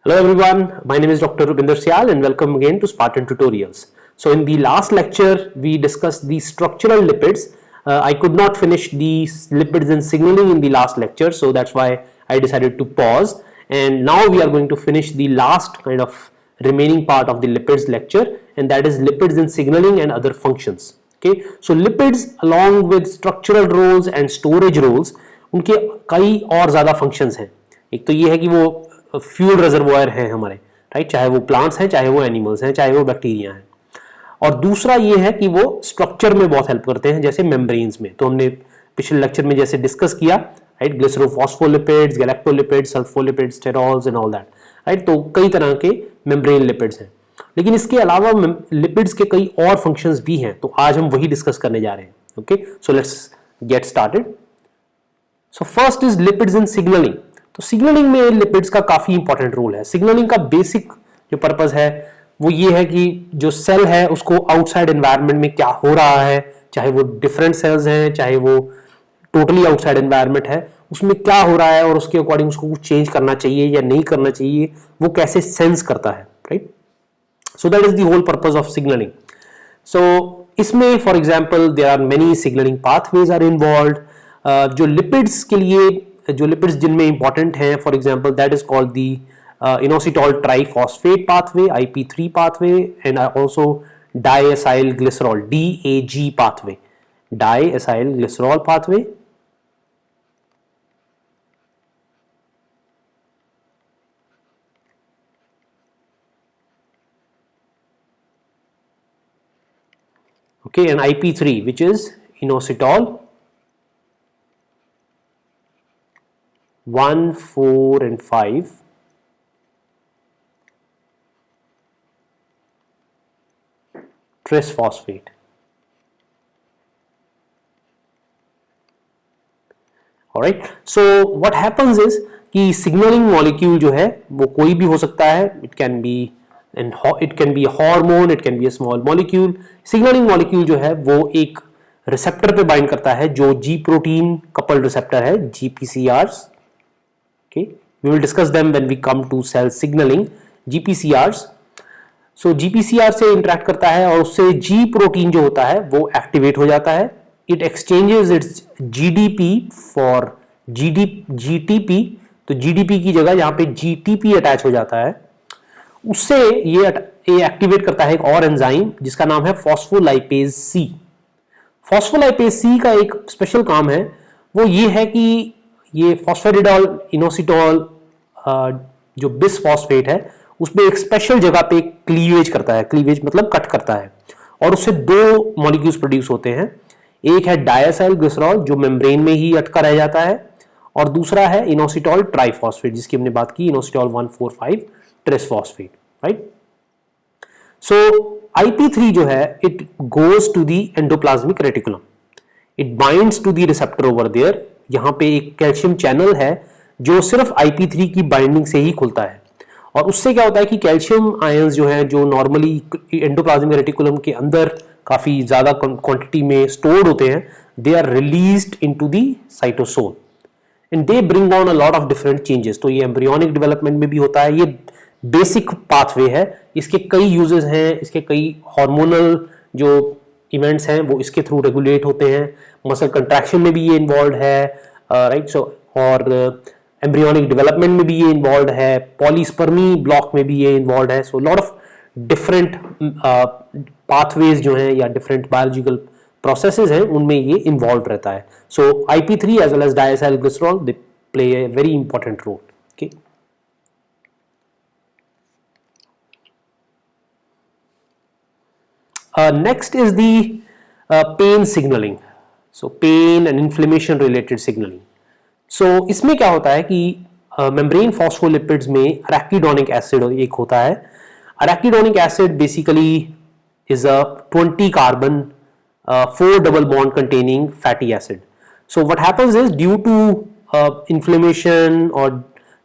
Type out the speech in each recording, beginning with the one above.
Hello everyone, my name is Dr. Rupinder Syal and welcome again to Spartan Tutorials. So in the last lecture we discussed the structural lipids. I could not finish the lipids and signaling in the last lecture, so that's why I decided to pause, and now we are going to finish the last kind of remaining part of the lipids lecture, and that is lipids and signaling and other functions. Okay, so lipids along with structural roles and storage roles, उनके कई और ज़्यादा functions हैं. एक तो ये है कि वो फ्यूल रिजर्वोयर हैं हमारे, राइट, चाहे वो प्लांट्स हैं, चाहे वो एनिमल्स हैं, चाहे वो बैक्टीरिया हैं. और दूसरा ये है कि वो स्ट्रक्चर में बहुत हेल्प करते हैं, जैसे मेम्ब्रेन्स में. तो हमने पिछले लेक्चर में जैसे डिस्कस किया, right, glycerophospholipids, galactolipids, sulfolipids, sterols and all that, right. तो कई तरह के मेम्ब्रेन लिपिड्स हैं, लेकिन इसके अलावा लिपिड्स के कई और फंक्शंस भी हैं, तो आज हम वही डिस्कस करने जा रहे हैं. Okay, so let's get started. So first is lipids in signalling. तो सिग्नलिंग में लिपिड्स का काफी इंपॉर्टेंट रोल है. सिग्नलिंग का बेसिक जो पर्पस है वो ये है कि जो सेल है उसको आउटसाइड एनवायरनमेंट में क्या हो रहा है, चाहे वो डिफरेंट सेल्स हैं, चाहे वो टोटली आउटसाइड एनवायरनमेंट है, उसमें क्या हो रहा है और उसके अकॉर्डिंग उसको कुछ चेंज करना चाहिए या नहीं करना चाहिए, वो कैसे सेंस करता है, right. So that is the whole purpose of signalling. सो इसमें for example there are many signalling pathways are involved. जो लिपिड्स के लिए, जो लिपिड्स जिनमें इंपॉर्टेंट हैं, for example that is called the inositol triphosphate pathway, IP3 pathway, and also diacyl glycerol, DAG pathway, diacyl glycerol pathway. Okay, and IP3 which is inositol 1, 4 and 5, trisphosphate. Alright, so what happens is कि signalling molecule जो है वो कोई भी हो सकता है. It can be a hormone, it can be a small molecule. Signalling molecule जो है वो एक रिसेप्टर पे बाइंड करता है जो G प्रोटीन कपल्ड रिसेप्टर है, GPCRs. Okay, we will discuss them when we come to cell signaling. GPCRs. So GPCR से इंटरेक्ट करता है और उससे G प्रोटीन जो होता है वो एक्टिवेट हो जाता है. It exchanges its GDP for GTP. तो GDP की जगह यहाँ पे GTP अटैच हो जाता है. उससे ये एक्टिवेट करता है एक और एंजाइम जिसका नाम है फॉस्फोलाइपेज C. फॉस्फोलाइपेज C का एक स्पेशल काम है, वो ये है कि ये फॉस्फेरिडॉल इनोसिटॉल जो बिसफॉस्फेट है उसमें एक स्पेशल जगह पे क्लीवेज करता है. क्लीवेज मतलब कट करता है, और उससे दो मॉलिक्यूल्स प्रोड्यूस होते हैं. एक है डाइएसाइल ग्लिसरॉल जो मेम्ब्रेन में ही अटका रह जाता है, और दूसरा है इनोसिटॉल ट्राइफॉस्फेट जिसकी हमने बात की, इनोसिटॉल 1,4,5 ट्रिसफॉस्फेट, राइट. सो IP3 जो है it goes to the endoplasmic reticulum, it binds to the receptor over there. यहाँ पे एक कैल्शियम चैनल है जो सिर्फ IP3 की बाइंडिंग से ही खुलता है, और उससे क्या होता है कि कैल्शियम आयंस जो हैं जो नॉर्मली एंडोप्लाज्मिक रेटिकुलम के अंदर काफी ज्यादा क्वांटिटी में स्टोर्ड होते हैं, they are released into the cytosol and they bring on a lot of different changes. तो ये एम्ब्रियोनिक डेवलपमेंट में भी होता है. ये बेसिक पाथवे है, इसके कई यूजेस हैं, इसके कई हार्मोनल जो इवेंट्स हैं वो इसके थ्रू रेगुलेट होते हैं. मसल कंट्रैक्शन में भी ये इन्वॉल्व है, राइट. सो और एम्ब्रियोनिक डेवलपमेंट में भी ये इन्वॉल्व है, पॉलीस्पर्मी ब्लॉक में भी ये इन्वॉल्व है. So lot of different pathways जो हैं या डिफरेंट बायोलॉजिकल प्रोसेसेस हैं उनमें ये इन्वॉल्व रहता है. So IP3 as well as diacyl glycerol they play a very important role. Okay, next is the pain signaling. So pain and inflammation related signaling. So इसमें क्या होता है कि मेम्ब्रेन फॉस्फोलिपिड्स में अरेकिडोनिक एसिड एक होता है. Arachidonic acid basically is a 20 carbon 4 double bond containing fatty acid. So what happens is due to inflammation or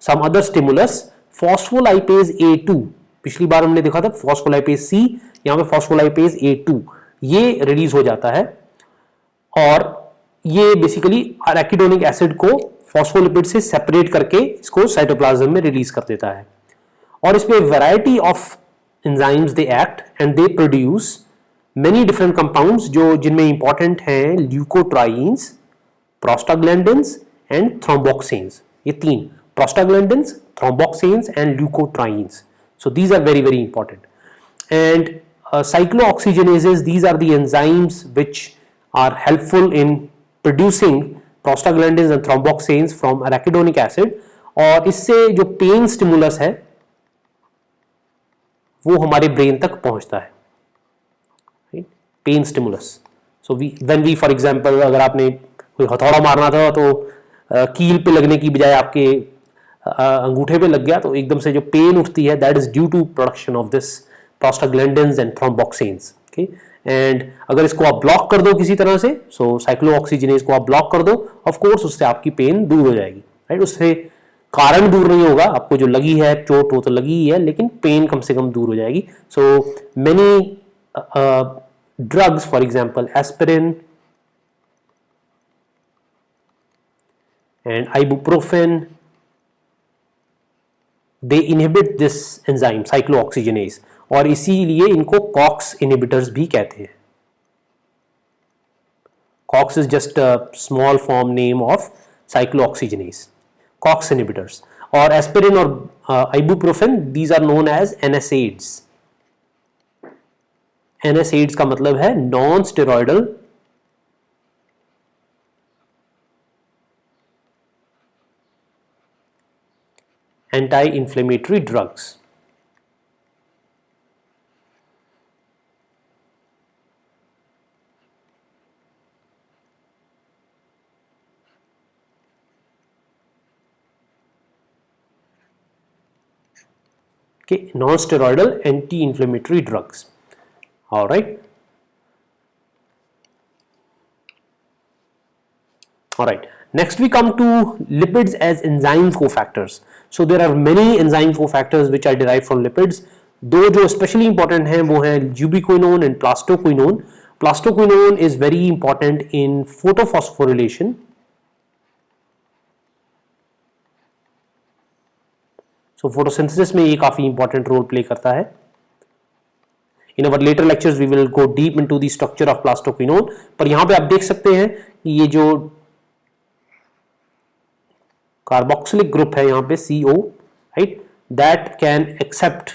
some other stimulus, phospholipase A2, पिछली बार हमने देखा था फॉस्फोलाइपेज C, यहाँ पे फॉस्फोलाइपेज A2 ये रिलीज हो जाता है, और ये बेसिकली अरेकिडोनिक एसिड को फॉस्फोलिपिड से सेपरेट करके इसको साइटोप्लाज्म में रिलीज कर देता है. और इस पे variety of enzymes they act and they produce many different compounds जो जिनमें इंपॉर्टेंट हैं ल्यूकोट्राइन्स, प्रोस्टाग्लैंडिन्स एंड थ्रोम्बोक्सिन्स. ये तीन, prostaglandins, thromboxanes and leukotrienes. So these are very very important. And cyclooxygenases, these are the enzymes which are helpful in producing prostaglandins and thromboxanes from arachidonic acid. और इससे जो pen stimulus है वो हमारे brain तक पहुंचता है, pain stimulus. So when we for example अगर आपने कोई हथौड़ा मारना था तो कील पे लगने की बजाय आपके अंगूठे पे लग गया तो एकदम से जो पेन उठती है, that is due to production of this prostaglandins and thromboxanes. Okay, and अगर इसको आप ब्लॉक कर दो किसी तरह से, सो साइक्लोऑक्सीजिनेज को आप ब्लॉक कर दो, ऑफ कोर्स उससे आपकी पेन दूर हो जाएगी, राइट. उससे कारण दूर नहीं होगा, आपको जो लगी है चोट वो तो लगी ही है, लेकिन पेन कम से कम दूर हो जाएगी. So many drugs, for example aspirin and ibuprofen, they inhibit this enzyme cyclooxygenase और इसीलिए इनको COX inhibitors भी कहते हैं. COX is just a small form name of cyclooxygenase, COX inhibitors. और aspirin और ibuprofen, these are known as NSAIDs. NSAIDs का मतलब है non steroidal anti inflammatory drugs. okay, non steroidal anti inflammatory drugs. All right. All right. Next we come to lipids as enzyme cofactors. So there are many enzyme cofactors which are derived from lipids. दो जो especially important हैं वो हैं ubiquinone and plastoquinone. Plastoquinone is very important in photophosphorylation. So photosynthesis में ये काफी important role play करता है. In our later lectures we will go deep into the structure of plastoquinone. पर यहाँ पे आप देख सकते हैं कि ये जो कार्बोक्सिलिक ग्रुप है यहाँ पे CO, right, that can accept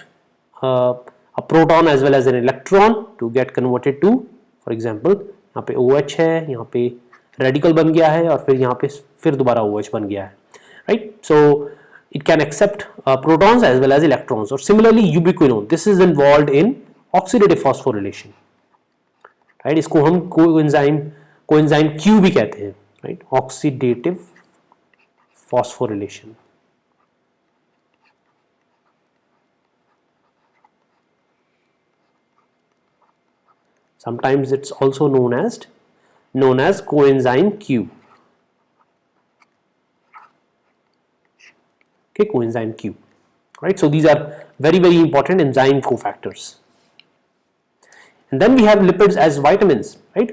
a proton as well as an electron to get converted to, for example यहाँ पे OH है, यहाँ पे रेडिकल बन गया है और फिर यहाँ पे फिर दोबारा OH बन गया है, right. So it can accept protons as well as electrons. Or similarly ubiquinone, this is involved in oxidative phosphorylation, right. इसको हम कोएंजाइम Q भी कहते हैं, right, oxidative phosphorylation. sometimes it's also known as coenzyme Q. okay, coenzyme Q, right. So these are very very important enzyme cofactors. And then we have lipids as vitamins, right.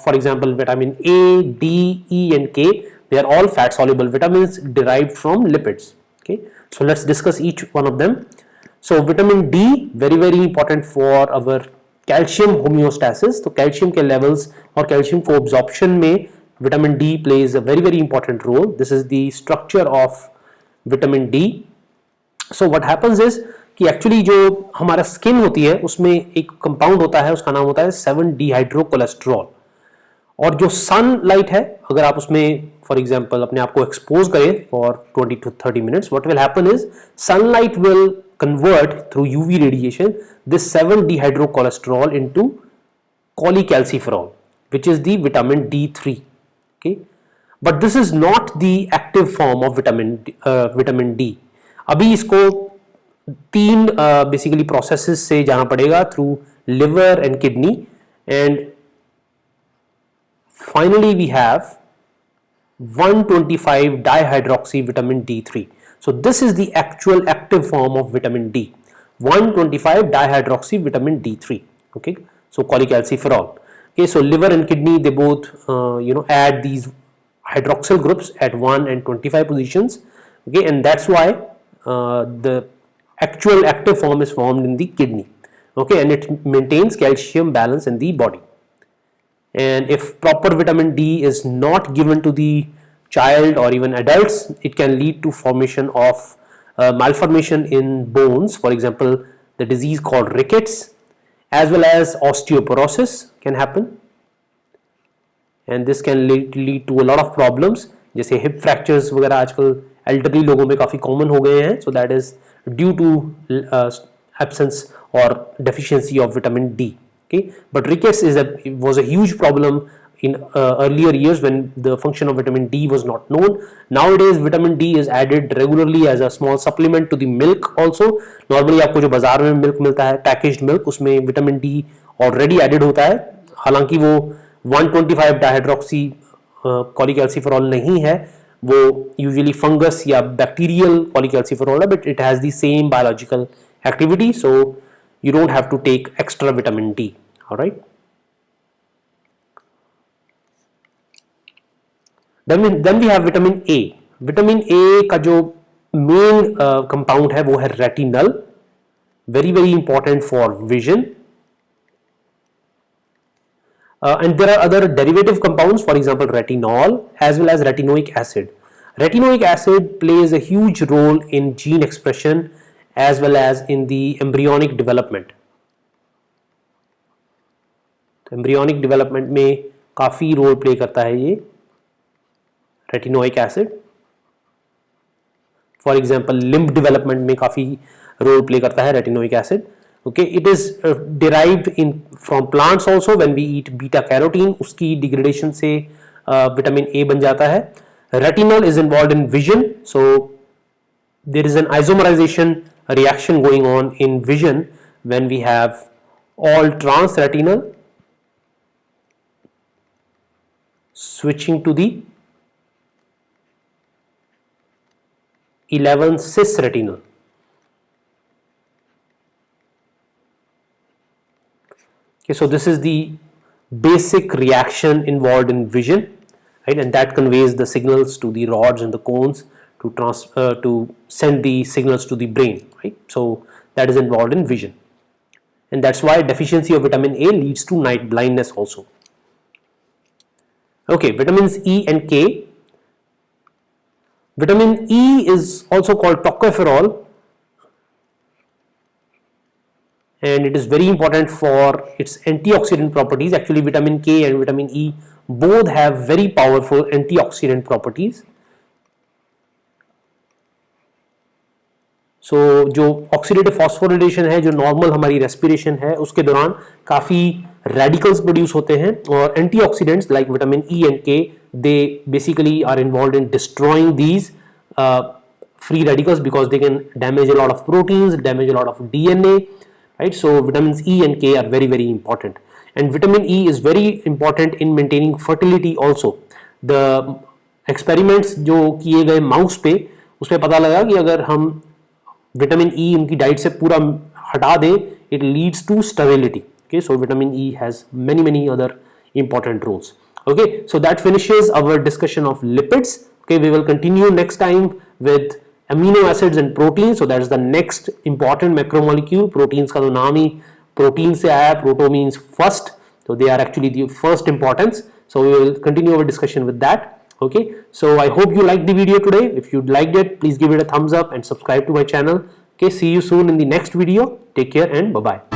For example vitamin A, D, E and K, they are all fat soluble vitamins derived from lipids. Okay, so let's discuss each one of them. So vitamin D very very important for our calcium homeostasis. तो calcium के levels और calcium को absorption में vitamin D plays a very very important role. This is the structure of vitamin D. So what happens is कि actually जो हमारा skin होती है उसमें एक कंपाउंड होता है, उसका नाम होता है 7-dihydrocholesterol. और जो सनलाइट है, अगर आप उसमें फॉर एग्जांपल अपने आप को एक्सपोज करें for 20 to 30 minutes, what will happen is sunlight will convert through UV radiation this 7-dihydrocholesterol into cholecalciferol, which is the vitamin D3. Okay, but this is not the active form of vitamin D. अभी इसको तीन basically processes से जाना पड़ेगा, through liver and kidney, and finally we have 125 dihydroxy vitamin D3. So this is the actual active form of vitamin D, 125 dihydroxy vitamin D3. Okay, so cholecalciferol. Okay, so liver and kidney, they both add these hydroxyl groups at 1 and 25 positions. Okay, and that's why the actual active form is formed in the kidney. Okay, and it maintains calcium balance in the body. And if proper vitamin D is not given to the child or even adults, it can lead to formation of malformation in bones. For example, the disease called rickets, as well as osteoporosis can happen, and this can lead to a lot of problems, जैसे hip fractures वगैरह आजकल elderly लोगों में काफ़ी common हो गए हैं. So that is due to absence or deficiency of vitamin D. Okay, but rickets was a huge problem in earlier years when the function of vitamin D was not known. Nowadays vitamin D is added regularly as a small supplement to the milk also. Normally आपको जो बाजार में milk मिलता है packaged milk, उसमें vitamin D already added होता है, हालांकि वो 125 डाइहाइड्रोक्सी कॉलीकैल्सिफेरॉल नहीं है, वो यूजुअली फंगस या बैक्टीरियल कॉलीकैल्सिफेरॉल है, but it has the same biological activity, so you don't have to take extra vitamin D. All right, then we have vitamin A. Vitamin A का जो main compound है वो है retinol, very important for vision. And there are other derivative compounds, for example retinol as well as retinoic acid. Retinoic acid plays a huge role in gene expression as well as in the embryonic development. तो embryonic development में काफ़ी role play करता है ये retinoic acid. For example limb development में काफ़ी role play करता है retinoic acid. Okay, it is derived from plants also. When we eat beta carotene, उसकी degradation से vitamin A बन जाता है. Retinol is involved in vision, so there is an isomerization reaction going on in vision when we have all trans retinol switching to the 11 cis retinol. Okay, so this is the basic reaction involved in vision, right, and that conveys the signals to the rods and the cones to send the signals to the brain, right. So that is involved in vision, and that's why deficiency of vitamin A leads to night blindness also. Okay, vitamins E and K. Vitamin E is also called tocopherol, and it is very important for its antioxidant properties. Actually vitamin K and vitamin E both have very powerful antioxidant properties. So जो oxidative phosphorylation है, जो normal हमारी respiration है, उसके दौरान काफ़ी radicals produce होते हैं, और antioxidants like vitamin E and K, they basically are involved in destroying these free radicals because they can damage a lot of proteins, damage a lot of DNA, right. So vitamins E and K are very important, and vitamin E is very important in maintaining fertility also. The experiments जो किए गए mouse पे, उसमें पता लगा कि अगर हम विटामिन ई उनकी डाइट से पूरा हटा दें, it leads to sterility. Okay, so vitamin E has many other important roles. Okay, so that finishes our discussion of lipids. Okay, we will continue next time with amino acids and proteins. So that is the next important macromolecule. Proteins का तो नाम ही protein से आया, proto means first, so they are actually the first importance. So we will continue our discussion with that. Okay, so I hope you liked the video today. If you liked it, please give it a thumbs up and subscribe to my channel. Okay, see you soon in the next video. Take care and bye bye.